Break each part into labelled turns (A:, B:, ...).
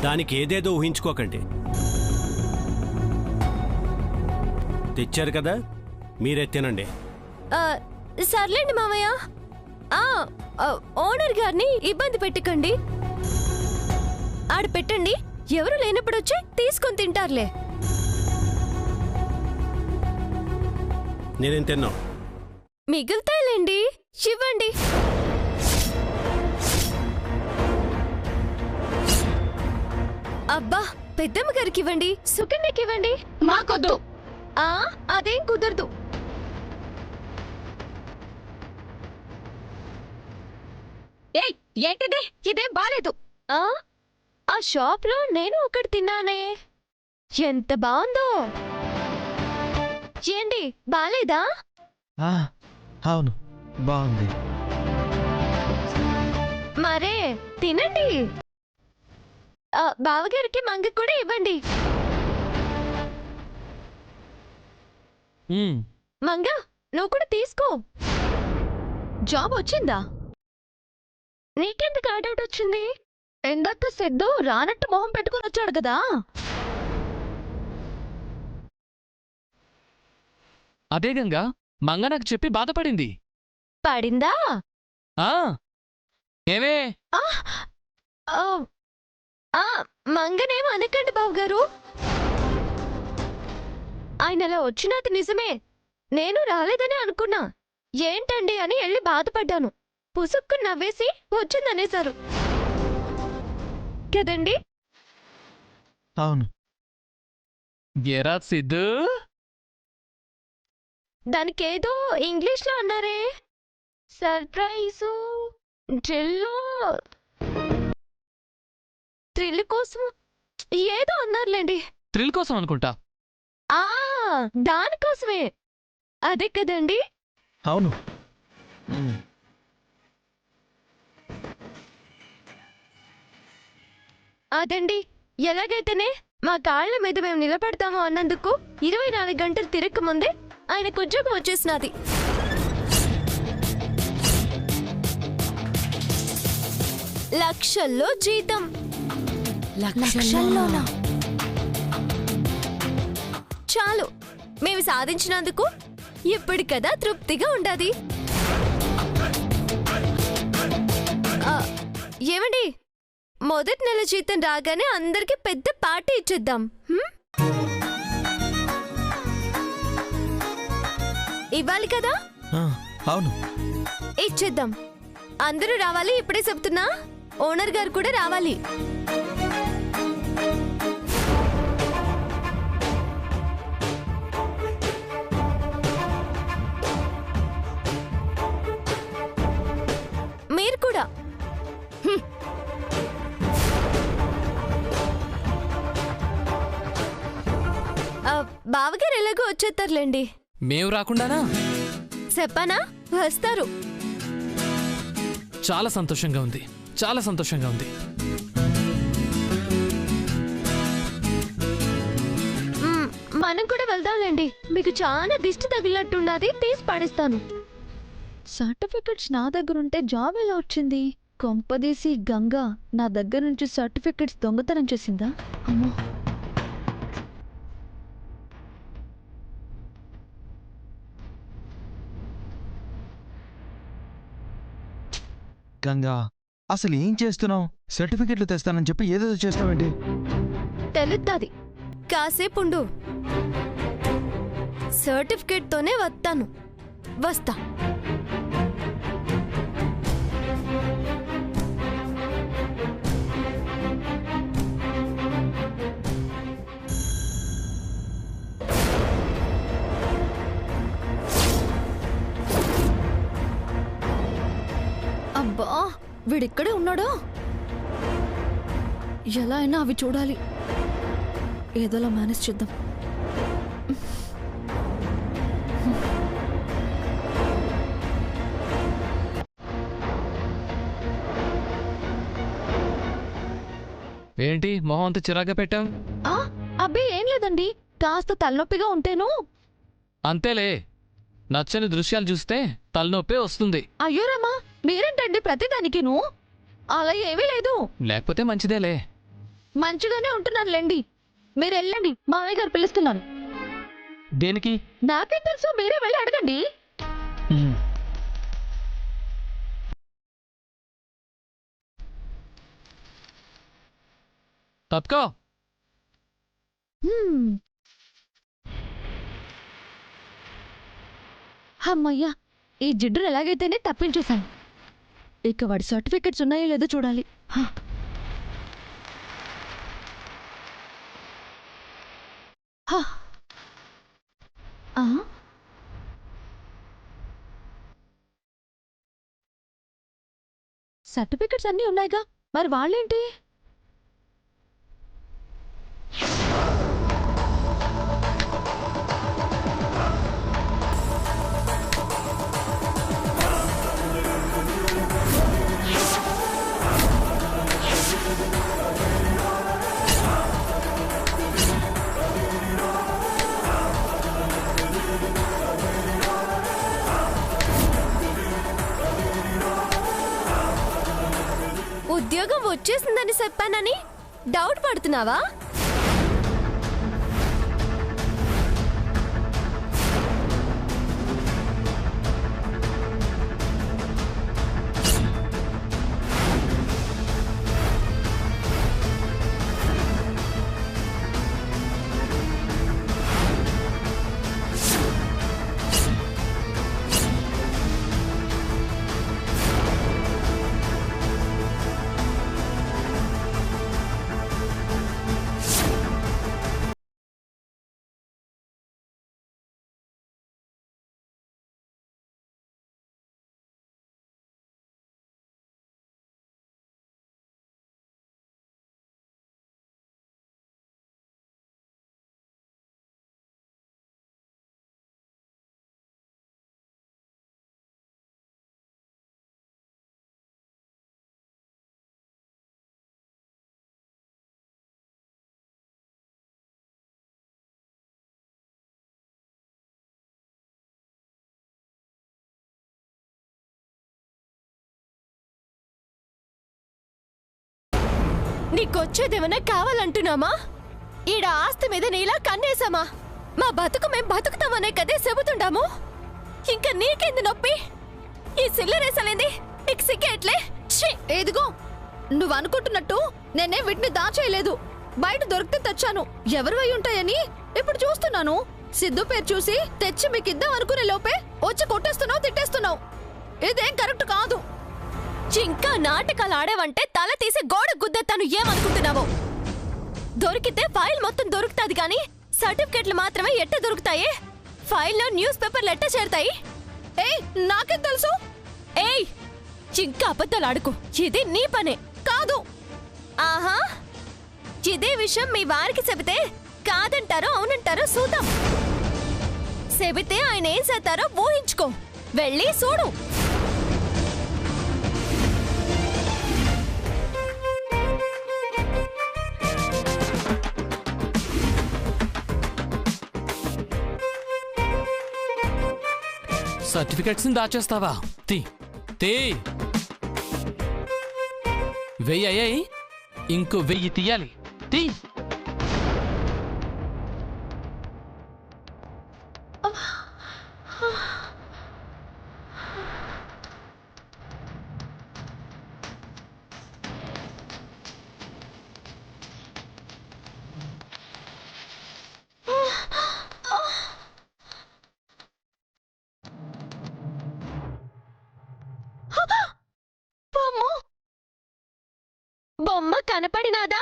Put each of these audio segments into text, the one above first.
A: దానికి ఏదేదో ఊహించుకోకండి. తెచ్చారు కదా, మీరే తినండి.
B: సర్లేండి మామయ్య, ఓనర్ గారిని ఇబ్బంది పెట్టకండి. ఆడ పెట్టండి, ఎవరు లేనప్పుడు వచ్చి తీసుకొని తింటారులే.
A: నేనేం తిన్నావు?
B: మిగులుతాయిలేండి, ఇవ్వండి. అబ్బా, పెద్దమ్మ గారికి ఇవ్వండి, సుకన్యకి ఇవ్వండి.
C: మాకొద్దు.
B: అదేం కుదరదు.
C: ఏయ్, ఏంటిది? ఇదేం బాలేదు.
B: ఆ షాప్ లో నేను ఒకటి తిన్నానే, ఎంత బాగుందో. ఏంటి బాలేదా?
D: అవును, బాగుంది.
B: మరే తినండి. బావగారికి మంగ కూడా ఇవ్వండి. మంగ, నువ్వు కూడా తీసుకో. జాబ్ వచ్చిందా? నీకెందుకు డౌట్ వచ్చింది? ఎందక్క సిద్ధు రానట్టు మొహం పెట్టుకుని వచ్చాడు కదా.
E: అదే గంగా, మంగ నాకు చెప్పి బాధపడింది.
B: పడిందా?
E: ఏమే?
B: మంగనేం అనకండి బావగారు. ఆయన అలా వచ్చినది నిజమే, నేను రాలేదని అనుకున్నా. ఏంటండి అని వెళ్ళి బాధపడ్డాను. పుసుక్కు నవ్వేసి వచ్చిందనేశారు కదండి.
D: అవును.
E: ఎరా సిద్ధు,
B: దానికేదో ఇంగ్లీష్లో అన్నారే, సర్ప్రైజు, థ్రిల్ కోసం ఏదో అన్నారులేండి.
E: థ్రిల్ కోసం అనుకుంటా.
B: దానికోసమే, అదే కదండి.
D: అవును.
B: అదండి, ఎలాగైతేనే మా కాళ్ళ మీద మేము నిలబడతాము అన్నందుకు 24 గంటలు తిరగకముందే ఆయనకు ఉద్యోగం వచ్చేసినది. లక్షల్లో జీతం. లక్షల్లోనా? చాలు, మేము సాధించినందుకు ఇప్పుడు కదా తృప్తిగా ఉండాది. ఏమండి, మొదటి నెల జీతం రాగానే అందరికి పెద్ద పార్టీ ఇచ్చేద్దాం. ఇవ్వాలి కదా?
D: అవును,
B: ఇచ్చేద్దాం. అందరూ రావాలి, ఇప్పుడే చెప్తున్నా. ఓనర్ గారు కూడా రావాలి. మీరు కూడా. బావగారు ఎలాగో వచ్చేస్తారులేండి.
E: మేము రాకుండానా?
B: చెప్పానా, వస్తారు.
E: చాలా సంతోషంగా ఉంది, చాలా సంతోషంగా ఉంది.
B: మనం కూడా వెళ్దాంలేండి. మీకు చాలా దిష్టి తగిలినట్టున్నది, తీసి పడేస్తాను.
C: సర్టిఫికెట్స్ నా దగ్గర ఉంటే జాబ్ ఎలా వచ్చింది? కొంపదీసి గంగా నా దగ్గర నుంచి సర్టిఫికెట్స్ దొంగతనం చేసిందా? అమ్మో.
D: గంగా, అసలు ఏం చేస్తున్నావు? సర్టిఫికెట్లు తెస్తానని చెప్పి ఏదేదో చేస్తావేంటి?
B: తెలుస్తుంది, కాసేపుండు. సర్టిఫికేట్తోనే వస్తాను. వస్తా.
C: అబ్బా, వీడిక్కడే ఉన్నాడా? ఎలా అయినా అవి చూడాలి. ఏదోలా మేనేజ్ చేద్దాం.
E: ఏంటి మొహం అంత చిరాగ్గా పెట్టాం?
C: అబ్బే ఏం లేదండి, కాస్త తలనొప్పిగా ఉంటేను.
E: అంతేలే, నచ్చని దృశ్యాలు చూస్తే తలనొప్పే వస్తుంది.
C: అయ్యో రామా, మీరేంటండి ప్రతిదానికిను? అలా ఏమీ లేదు.
E: లేకపోతే మంచిదేలే.
C: మంచిగానే ఉంటున్నానులేండి. మీరు వెళ్ళండి, మామయ్య గారు పిలుస్తున్నాను.
D: దేనికి?
C: నాకేం తెలుసు, మీరే వెళ్ళి అడగండి.
E: తప్పుకో.
C: హ్మ్. అమ్మయ్యా, ఈ జిడ్డును ఎలాగైతేనే తప్పించేశాను. ఇక వాడి సర్టిఫికెట్స్ ఉన్నాయో లేదో చూడాలి. హ. హ. ఆ? సర్టిఫికెట్స్ అన్నీ ఉన్నాయిగా, మరి వాళ్ళేంటి?
B: ఉద్యోగం వచ్చేసిందని చెప్పానని డౌట్ పడుతున్నావా? నీకొచ్చేదేమన్నా కావాలంటున్నామా? ఈడ ఆస్తి మీద నీలా కన్నేసామా? మా బతుకు మేం బతుకుతామనే కదే చెబుతుండాము. ఇంకా నీకేంది నొప్పి? ఈ సిల్లరేసలేంది నీకు సిగ్గేట్లే?
C: ఏదిగో, నువ్వు అనుకుంటున్నట్టు నేనే వీటిని దాచేయలేదు. బయట దొరికితే తెచ్చాను. ఎవరివై ఉంటాయని ఇప్పుడు చూస్తున్నాను. సిద్ధు పేరు చూసి తెచ్చి మీకిద్దాం అనుకునే లోపే వచ్చి కొట్టేస్తున్నావు, తిట్టేస్తున్నావు. ఇదేం కరెక్ట్ కాదు.
B: ఇంకా నాటకాలు ఆడేవంటే తల తీసి గోడ గుద్దెత్తాను. ఏమనుకుంటున్నావు? దొరికితే ఫైల్ మొత్తం దొరుకుతాది కానీ సర్టిఫికెట్లు మాత్రమే ఎట్ట దొరుకుతాయి? ఫైల్లో న్యూస్ పేపర్లు ఎట్ట చేరుతాయి?
C: ఏయ్, నాకేం తెలుసు?
B: ఏయ్, ఇంకా అబద్ధాలు ఆడుకో. ఇది నీ పనే
C: కాదు.
B: ఆహా, ఇదే విషయం మీ వారికి చెబితే కాదంటారో అవునంటారో చూద్దాం. చెబితే ఆయన ఏం చేస్తారో ఊహించుకో. వెళ్ళి చూడు.
E: సర్టిఫికెట్స్ ని దాచేస్తావా? తీ తీ. 1000 అయ్యాయి, ఇంకో 1000 తీయాలి. తీ.
B: బొమ్మ కనపడినాదా?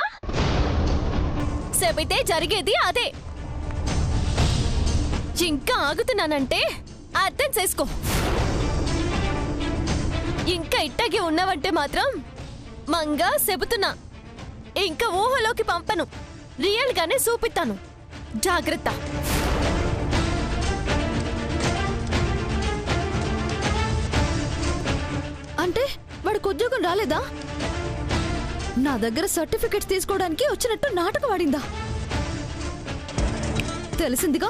B: చెబితే జరిగేది అదే. ఇంకా ఆగుతున్నానంటే అర్థం చేసుకో. ఇంకా ఇట్టగే ఉన్నావంటే మాత్రం మంగా చెబుతున్నా. ఇంకా ఊహలోకి పంపను, రియల్ గానే చూపిస్తాను. జాగ్రత్త.
C: అంటే వాడికి ఉద్యోగం రాలేదా? నా దగ్గర సర్టిఫికెట్స్ తీసుకోవడానికి వచ్చినట్టు నాటకం ఆడిందా? తెలిసిందిగా,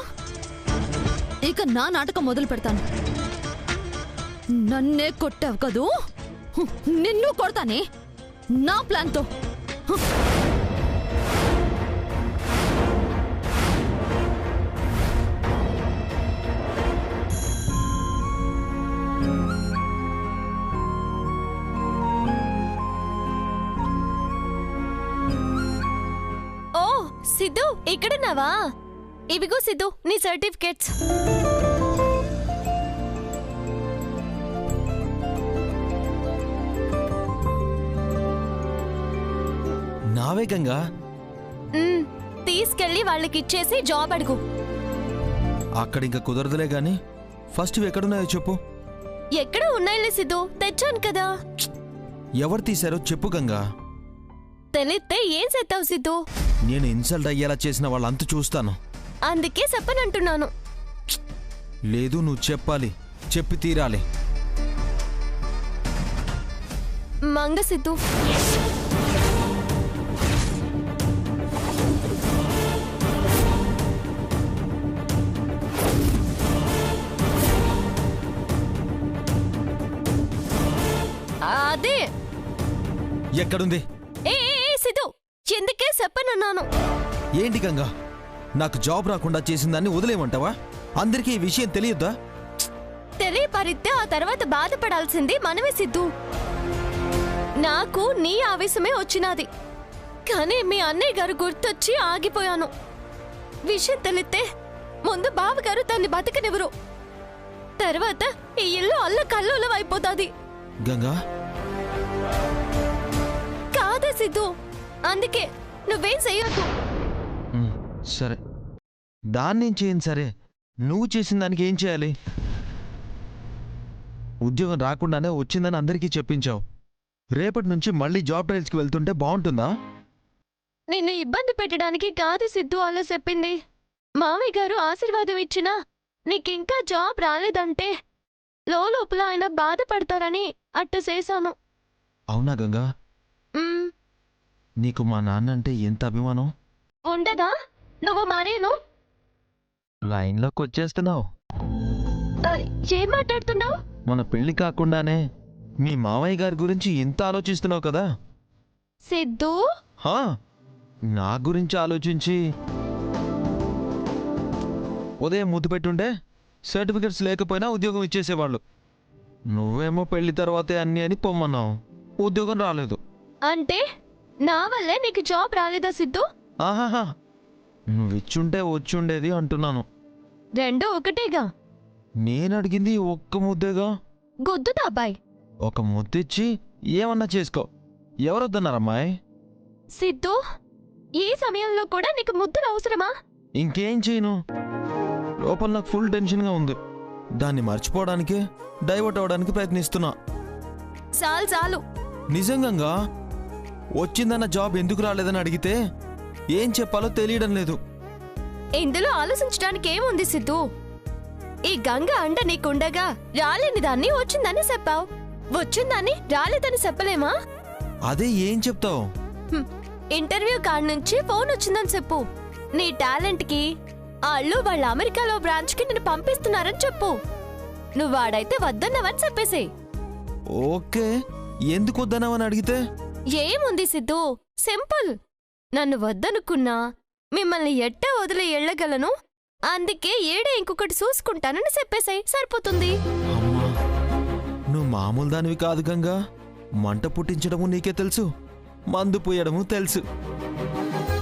C: ఇక నా నాటకం మొదలు పెడతాను. నన్నే కొట్టావు కదూ, నిన్ను కొడతానే నా ప్లాన్తో.
B: సిద్ధు ఇక్కడున్నావా? ఇవిగో సిద్ధు నీ సర్టిఫికేట్స్.
D: నావే గంగా.
B: తీసుకెళ్లి వాళ్ళకి ఇచ్చేసి జాబ్ అడుగు.
D: అక్కడ ఇంకా కుదరదులే గాని ఫస్ట్ ఇవి ఎక్కడున్నాయో చెప్పు.
B: ఎక్కడ ఉన్నాయిలే సిద్ధు, తెచ్చాను కదా.
D: ఎవరు తీశారో చెప్పు గంగా.
B: తెలిస్తే ఏం చేస్తావు సిద్ధు?
D: నేను ఇన్సల్ట్ అయ్యేలా చేసిన వాళ్ళంతా చూస్తాను.
B: అందుకే చెప్పనంటున్నాను.
D: లేదు, నువ్వు చెప్పాలి, చెప్పి తీరాలి.
B: మంగ సిద్ధు. అదే
D: ఎక్కడుంది?
B: ఏ సిద్ధు, ఎందుకే చెప్పనన్నాను.
D: ఏంటి గంగా, నాకు జాబ్ రాకుండా చేసిందాన్ని వదిలేయమంటావా? అందరికీ ఈ విషయం తెలియద్దా?
B: తెలియపరిస్తే ఆ తర్వాత బాధపడాల్సింది మనమే సిద్ధు. నాకు నీ ఆవేశమే వచ్చినది, కానీ మీ అన్నయ్య గారు గుర్తొచ్చి ఆగిపోయాను. విషయం తెలిస్తే ముందు బావగారు దాన్ని బతకనివ్వరు, తర్వాత ఈ ఇల్లు అల్ల కల్లోలం అయిపోతాది.
D: గంగా,
B: కాదా సిద్ధు, అందుకే నువ్వేం చెయ్యొద్దు.
D: సరే, దాన్నేం చేయను. సరే, నువ్వు చేసిన దానికి ఏం చేయాలి? ఉద్యోగం రాకుండానే వచ్చిందని అందరికీ చెప్పించావు. రేపటి నుంచి మళ్ళీ జాబ్ ట్రయల్స్కి వెళ్తుంటే బాగుంటుందా?
B: నిన్ను ఇబ్బంది పెట్టడానికి కాదు సిద్ధు అలా చెప్పింది. మామయ్య గారు ఆశీర్వాదం ఇచ్చినా నీకింకా జాబ్ రాలేదంటే లోపల ఆయన బాధపడతారని అట్ట చేశాను.
D: అవునా గంగా?
B: మ్మ్.
D: నీకు మా నాన్న అంటే ఎంత అభిమానం?
B: ఉండదా? నువ్వు మరేను
D: లైన్లోకి వచ్చేస్తున్నావు.
B: ఏం మాట్లాడుతున్నావు?
D: మన పెళ్లి కాకుండానే మీ మామయ్య గారి గురించి ఇంత ఆలోచిస్తున్నావు కదా?
B: సిద్ధు,
D: హా, నా గురించి ఆలోచించి ఉదయం ముద్దు పెట్టుంటే సర్టిఫికెట్స్ లేకపోయినా ఉద్యోగం ఇచ్చేసేవాళ్ళు. నువ్వేమో పెళ్లి తర్వాతే అన్నీ అని పొమ్మన్నావు, ఉద్యోగం రాలేదు.
B: అంటే నా వల్లే నీకు జాబ్ రాలేదా సిద్ధు?
D: ఆహాహా, నువ్వు ఇచ్చుంటే వచ్చుండేది అంటున్నాను.
B: రెండు ఒకటేగా.
D: నేను అడిగింది ఒక్క ముద్దేగా.
B: గుద్దుతా అబ్బాయి.
D: ఒక ముద్దిచ్చి ఏమన్నా చేసుకో. ఎవరొద్దన్నారమ్మాయి?
B: సిద్ధు, ఈ సమయంలో కూడా నీకు ముద్దులు అవసరమా?
D: ఇంకేం చేయను, లోపల నాకు ఫుల్ టెన్షన్గా ఉంది. దాన్ని మర్చిపోవడానికి డైవర్ట్ అవ్వడానికి ప్రయత్నిస్తున్నా.
B: చాలు చాలు.
D: నిజంగా వచ్చిందన్న జాబ్ ఎందుకు రాలేదని అడిగితే ఏం చెప్పాలో తెలియడం లేదు.
B: ఇందులో ఆలోచించడానికి ఏముంది సిద్ధు? ఈ గంగ అండ నీకుండగా రాలేని దాన్ని వచ్చిందని చెప్పావు, వచ్చిందాన్ని రాలేదని చెప్పలేమా?
D: అదే ఏం చెప్తావు?
B: ఇంటర్వ్యూ కాడ నుంచి ఫోన్ వచ్చిందని చెప్పు. నీ టాలెంట్ కి వాళ్ళు వాళ్ళ అమెరికాలో బ్రాంచ్ కి నిన్ను పంపిస్తున్నారని చెప్పు. నువ్వు వాడైతే వద్దన్నావని చెప్పేసి.
D: ఓకే, ఎందుకు వద్దన్నావని అడిగితే?
B: ఏముంది సిద్ధు, సింపుల్. నన్ను వద్దనుకున్నా మిమ్మల్ని ఎట్టా వదిలి ఎళ్ళగలను, అందుకే ఏడే ఇంకొకటి చూసుకుంటానని చెప్పేసాయి, సరిపోతుంది.
D: అమ్మా, నువ్వు మామూలు దానివి కాదు గంగా. మంట పుట్టించడము నీకే తెలుసు, మందు పోయడము తెలుసు.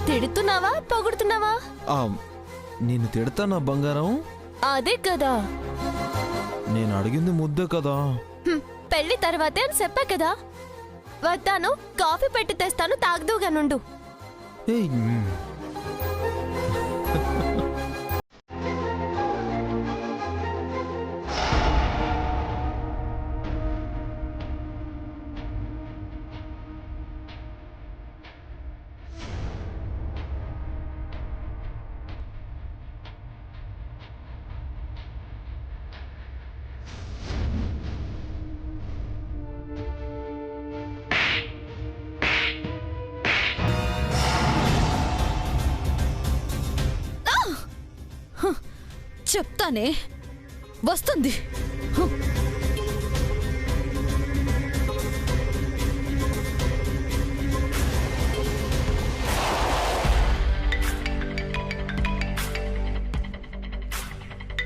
B: తిడుతున్నావా పొగుడుతున్నావా?
D: నిన్ను తిడతానా బంగారం?
B: అదే కదా.
D: నేను అడిగింది ముద్దే కదా.
B: పెళ్లి తర్వాతే అని చెప్పా కదా. వద్దాను, కాఫీ పెట్టి తెస్తాను, తాగదుగా నుండు.
D: ఏయ్,
C: చెప్తానే, వస్తుంది.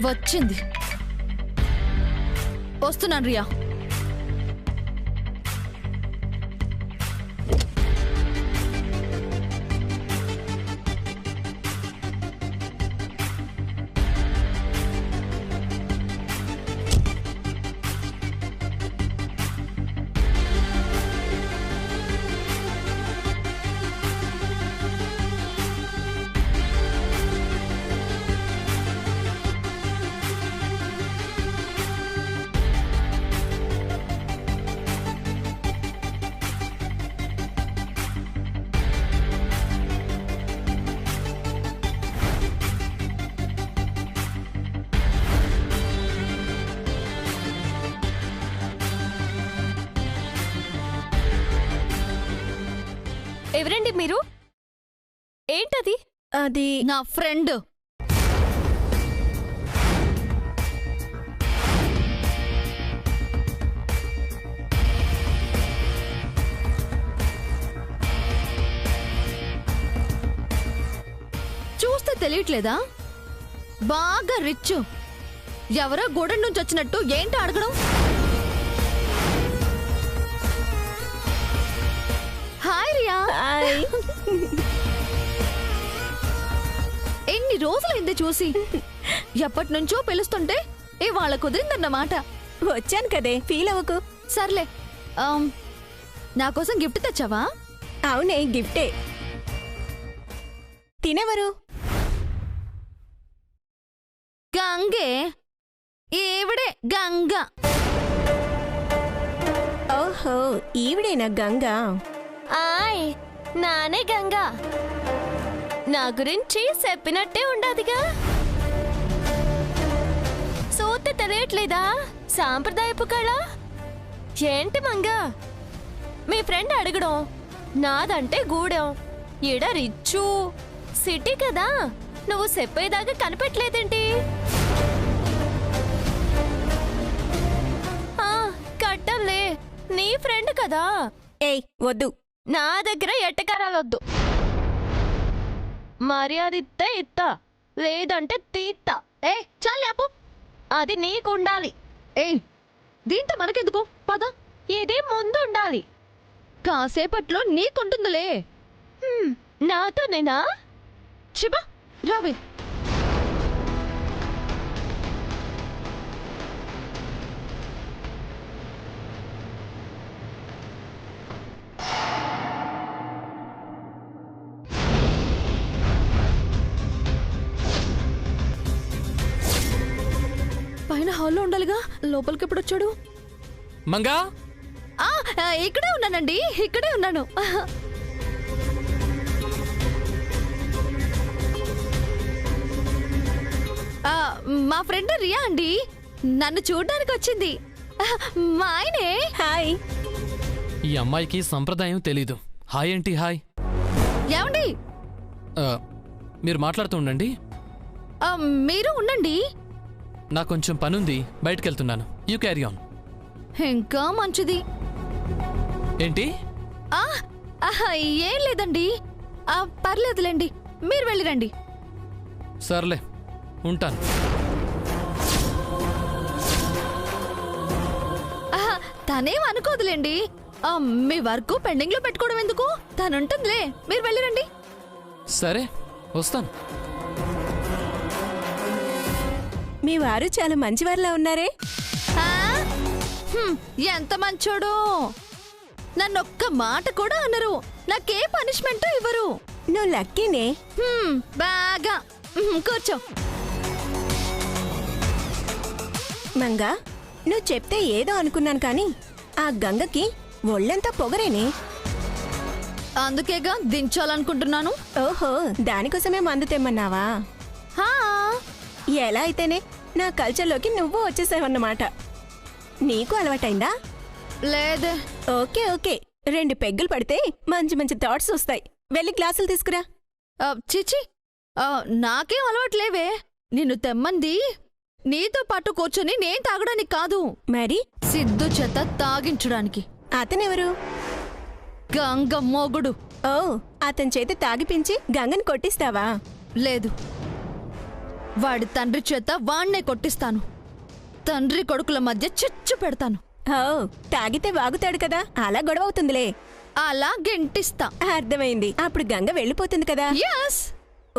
C: వచ్చింది. వస్తున్నాను రియా.
B: ఎవరండి మీరు? ఏంటది?
C: అది నా ఫ్రెండ్. చూస్తే తెలియట్లేదా? బాగా రిచ్. ఎవరో గూడెం నుంచి వచ్చినట్టు ఏంటి అడగడం? హాయ్ రియా. ఎన్ని రోజులైంది చూసి. ఎప్పటి నుంచో పిలుస్తుంటే ఇవాళ కుదిరిందన్నమాట.
B: వచ్చాను కదే, ఫీల్ అవ్వకు.
C: సర్లే, నా కోసం గిఫ్ట్ తెచ్చావా?
B: అవునే, గిఫ్టే. తినెవరు?
C: గంగే. ఈవిడే గంగ.
B: ఓహో, ఈవిడేనా గంగా? ఆయ్, నానే గంగా. నా గురించి చెప్పినట్టే ఉండదుగా. సూత తెలియట్లేదా సాంప్రదాయపు కళ? ఏంటి మంగా మీ ఫ్రెండ్ అడగడం? నాదంటే గూడెం, ఈడ రిచ్చు సిటీ కదా. నువ్వు చెప్పేదాకా కనిపెట్టలేదేంటి? కట్టంలే, నీ ఫ్రెండ్ కదా. ఏయ్ వద్దు, నా దగ్గర ఎట్టకారాలొద్దు. మర్యాద ఇత్తే ఇత్తా, లేదంటే తీత్తా.
C: ఏ చాలు,
B: అది నీకుండాలి.
C: ఏ దీంతో మనకెందుకు? పద.
B: ఇది ముందుండాలి.
C: కాసేపట్లో నీకుంటుందిలే.
B: నాతోనేనా?
C: శిబా రావే. పైన హాల్లో ఉండాలిగా, లోపలికి ఎప్పుడు వచ్చాడు?
E: మంగా,
C: ఇక్కడే ఉన్నానండి, ఇక్కడే ఉన్నాను. మా ఫ్రెండ్ రియా అండి, నన్ను చూడడానికి వచ్చింది. మా ఆయనే.
B: హాయ్.
E: ఈ అమ్మాయికి సంప్రదాయం తెలీదు. హాయ్ ఏంటి హాయ్?
C: ఏమండి?
E: మీరు మాట్లాడుతూ ఉండండి.
C: మీరు ఉండండి.
E: నాకు కొంచెం పనుంది, బయటకెళ్తున్నాను. You carry on.
C: ఇంకా మంచిది.
E: ఏంటి?
C: ఏం లేదండి, పర్లేదులేండి, మీరు వెళ్ళిరండి.
E: సర్లే, ఉంటాను.
C: తనేం అనుకోదులేండి. మీ వర్క్ పెండింగ్ లో పెట్టుకోవడం ఎందుకు? తనుంటుందిలే, మీరు వెళ్ళిరండి.
E: సరే, వస్తాను.
B: మీ వారు చాలా మంచివారిలా ఉన్నారే.
C: ఎంత మంచోడు. నన్నొక్క మాట కూడా అనరు, నాకే పనిష్మెంట్ ఇవ్వరు.
B: నువ్వు లక్కీనే.
C: బాగా. కూర్చో.
B: మంగా, నువ్వు చెప్తే ఏదో అనుకున్నాను కానీ ఆ గంగకి ఒళ్ళంతా పొగరేనే.
C: అందుకేగా దించాలనుకుంటున్నాను.
B: ఓహో, దానికోసమే మందు తెమ్మన్నావా? ఎలా అయితేనే నా కల్చర్లోకి నువ్వు వచ్చేసావన్నమాట. నీకు అలవాటైందా?
C: లేదే.
B: ఓకే ఓకే, 2 పెగ్గులు పడితే మంచి మంచి థాట్స్ వస్తాయి. వెళ్ళి గ్లాసులు తీసుకురా.
C: చిచి, నాకేం అలవాట్లేవే. నిన్ను తెమ్మంది నీతో పాటు కూర్చొని నేను తాగడానికి కాదు,
B: మరి
C: సిద్ధు చేత తాగించడానికి.
B: అతనెవరు?
C: గంగ మొగుడు.
B: ఓ, అతని చేత తాగిపించి గంగని కొట్టిస్తావా?
C: లేదు, వాడి తండ్రి చేత వాణ్ణే కొట్టిస్తాను. తండ్రి కొడుకుల మధ్య చిచ్చు పెడతాను.
B: ఓ, తాగితే వాగుతాడు కదా, అలా గొడవ అవుతుందిలే.
C: అలా గెంటిస్తా.
B: అర్థమైంది. అప్పుడు గంగ వెళ్ళిపోతుంది కదా.
C: యస్.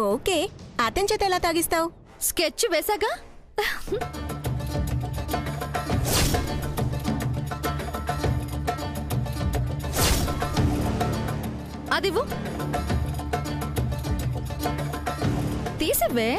B: ఓకే, అతని చేత ఎలా తాగిస్తావు?
C: స్కెచ్ వేసాగా. అదివ్వు, తీసివ్వే.